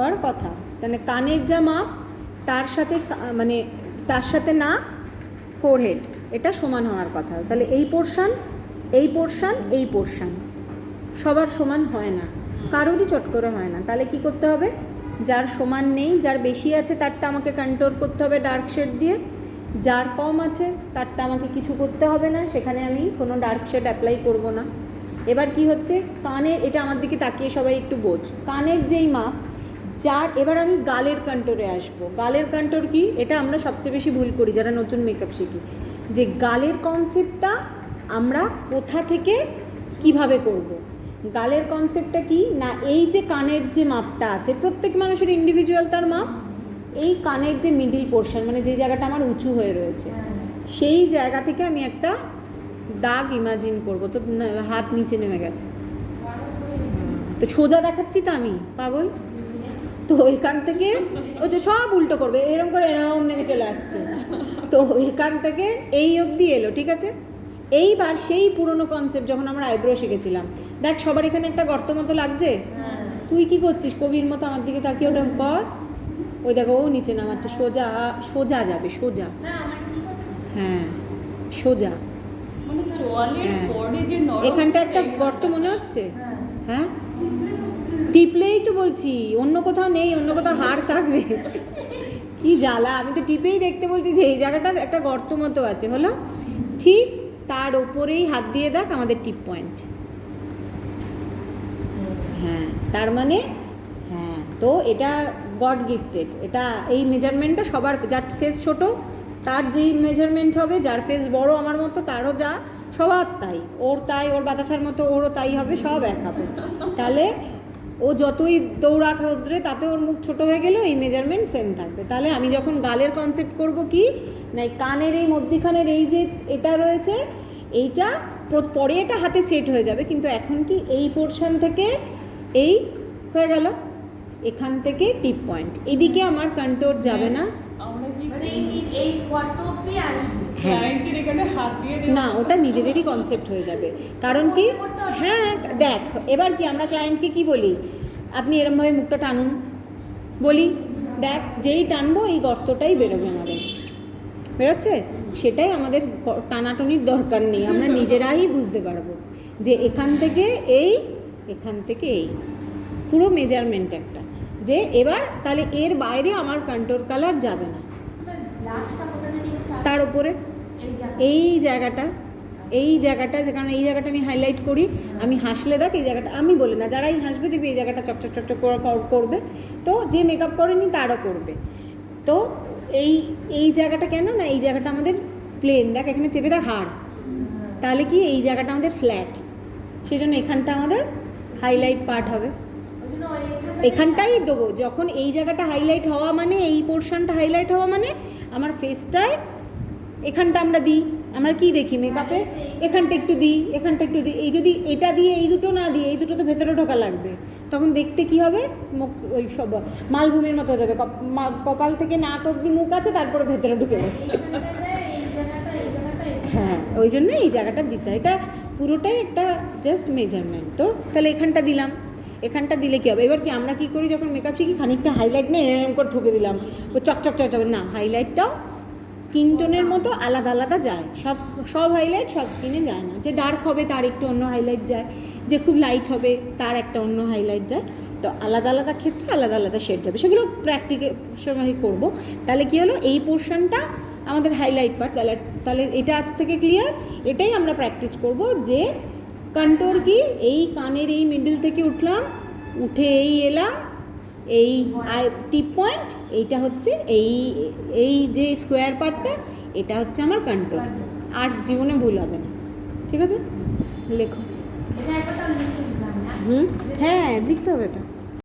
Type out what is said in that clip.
হওয়ার কথা। তাহলে কানের যা মাপ তার সাথে মানে তার সাথে নাক, ফোরহেড এটা সমান হওয়ার কথা। তাহলে এই পোর্শান, এই পোর্শান, এই পোর্শান সবার সমান হয় না, কারোরই চট করে হয় না। তাহলে কি করতে হবে, যার সমান নেই, যার বেশি আছে তারটা আমাকে কন্ট্রোল করতে হবে ডার্ক শেড দিয়ে, যার কম আছে তারটা আমাকে কিছু করতে হবে না, সেখানে আমি কোনো ডার্ক শেড অ্যাপ্লাই করব না। এবার কি হচ্ছে, কানের, এটা আমার দিকে তাকিয়ে সবাই একটু বোঝ, কানের যেই মাপ যার, এবার আমি গালের কন্ট্রোরে আসবো। গালের কন্ট্রোর কি, এটা আমরা সবচেয়ে বেশি ভুল করি যারা নতুন মেকআপ শিখি, যে গালের কনসেপ্টটা আমরা কোথা থেকে কিভাবে করব। গালের কনসেপ্টটা কি না, এই যে কানের যে মাপটা আছে, প্রত্যেক মানুষের ইন্ডিভিজুয়াল তার মাপ, এই কানের যে মিডিল পোর্শন মানে যে জায়গাটা আমার উঁচু হয়ে রয়েছে, সেই জায়গা থেকে আমি একটা দাগ ইমাজিন করব। তো হাত নিচে নেমে গেছে, তো সোজা দেখাচ্ছি তো আমি পাগল, তো এখান থেকে ওই তো সব উল্টো করবে, এরকম করে এরকম নেমে চলে আসছে, তো এখান থেকে এই অবধি এলো, ঠিক আছে। এইবার সেই পুরনো কনসেপ্ট যখন আমরা আইব্রো শিখেছিলাম, দেখ সবার এখানে একটা গর্ত মতো লাগছে, তুই কি করছিস কবির মতো আমার দিকে তাকিয়ে ওটা কর, ওই দেখো ও নিচে নামাচ্ছে, সোজা সোজা যাবে, সোজা, হ্যাঁ সোজা, এখানটা একটা গর্ত মনে হচ্ছে, হ্যাঁ টিপলেই তো বলছি, অন্য কোথাও নেই, অন্য কোথাও হাড় থাকবে, কি জ্বালা, আমি তো টিপেই দেখতে বলছি যে এই জায়গাটার একটা গর্ত মতো আছে, হলো ঠিক তার ওপরেই হাত দিয়ে দেখ আমাদের টিপ পয়েন্ট, হ্যাঁ তার মানে হ্যাঁ, তো এটা গড গিফটেড, এটা এই মেজারমেন্টটা সবার, যার ফেস ছোট তার যেই মেজারমেন্ট হবে, যার ফেস বড় আমার মতো তারও যা, সবার তাই, ওর তাই, ওর বাতাসার মতো ওরও তাই হবে, সব এক হবে। তাহলে ও যতই দৌড়াক রোদ্রে তাতে ওর মুখ ছোট হয়ে গেলেও এই মেজারমেন্ট সেম থাকবে। তাহলে আমি যখন গালের কনসেপ্ট করব কি না, কানের এই মধ্যিখানের এই যে এটা রয়েছে, এইটা পরে এটা হাতে সেট হয়ে যাবে, কিন্তু এখন কি এই পোর্শন থেকে এই হয়ে গেল, এখান থেকে টিপ পয়েন্ট, এদিকে আমার কন্ট্রোর যাবে না, না ওটা নিজেদেরই কনসেপ্ট হয়ে যাবে। কারণ কি, হ্যাঁ দেখ এবার কি আমরা ক্লায়েন্টকে কি বলি, আপনি এরমভাবে মুখটা টানুন বলি, দেখ যেই টানবো এই গর্তটাই বেরোবে, আমাদের বেরোচ্ছে, সেটাই আমাদের টানাটনির দরকার নেই, আমরা নিজেরাই বুঝতে পারবো যে এখান থেকে এই, এখান থেকে এই, পুরো মেজারমেন্ট একটা, যে এবার তাহলে এর বাইরে আমার কন্ট্রোর কালার যাবে না। তার উপরে এই জায়গাটা, এই জায়গাটা, যে কারণে এই জায়গাটা আমি হাইলাইট করি, আমি হাসলে দেখ এই জায়গাটা, আমি বলি না, যারাই হাসবে দেখবি এই জায়গাটা চকচক চকচক করবে, তো যে মেকআপ করেনি তারও করবে। তো এই এই জায়গাটা কেন না, এই জায়গাটা আমাদের প্লেন, দেখ এখানে চেপে দেখ হাড়, তাহলে কি এই জায়গাটা আমাদের ফ্ল্যাট, সেই জন্য এখানটা আমাদের হাইলাইট পার্ট হবে, এখানটাই দেবো। যখন এই জায়গাটা হাইলাইট হওয়া মানে, এই পোর্শনটা হাইলাইট হওয়া মানে আমার ফেসটায় এখানটা আমরা দিই, আমরা কি দেখি মেকআপে, এখানটা একটু দিই, এখানটা একটু দিই, এই যদি এটা দিয়ে এই দুটো না দিয়ে, এই দুটো তো ভেতরে ঢোকা লাগবে, তখন দেখতে কি হবে, মুখ ওই সব মালভূমির মতো হয়ে যাবে, কপাল থেকে নাক অব্দি মুখ আছে, তারপরে ভেতরে ঢুকে গেছে, হ্যাঁ ওই জন্য এই জায়গাটা দিতে হয়, এটা পুরোটাই একটা জাস্ট মেজারমেন্ট। তো তাহলে এখানটা দিলাম, এখানটা দিলে কী হবে, এবার কি আমরা কী করি যখন মেকআপ শিখি, খানিকটা হাইলাইট নিয়ে এরকম করে থুকে দিলাম, ও চকচক চকচক, না হাইলাইটটাও স্কিন টোনের মতো আলাদা আলাদা যায়, সব হাইলাইট সব স্কিনে যায় না, যে ডার্ক হবে তার একটু অন্য হাইলাইট যায়, যে খুব লাইট হবে তার একটা অন্য হাইলাইট যায়, তো আলাদা আলাদা ক্ষেত্রে আলাদা আলাদা শেড যাবে, সেগুলো প্র্যাকটিক্যাল সময় করবো। তাহলে কী হলো, এই পোর্শনটা আমাদের হাইলাইট পার্ট, তাহলে এটা আজ থেকে ক্লিয়ার, এটাই আমরা প্র্যাকটিস করব, যে কন্ট্রোর কি, এই কানের এই মিডল থেকে উঠলাম, উঠে এই এলাম, এই টিপ পয়েন্ট, এইটা হচ্ছে এই এই যে স্কোয়ার পার্টটা, এটা হচ্ছে আমার কন্ট্রোর, আর জীবনে ভুল হবে না, ঠিক আছে। লেখো, হ্যাঁ লিখতে হবে এটা।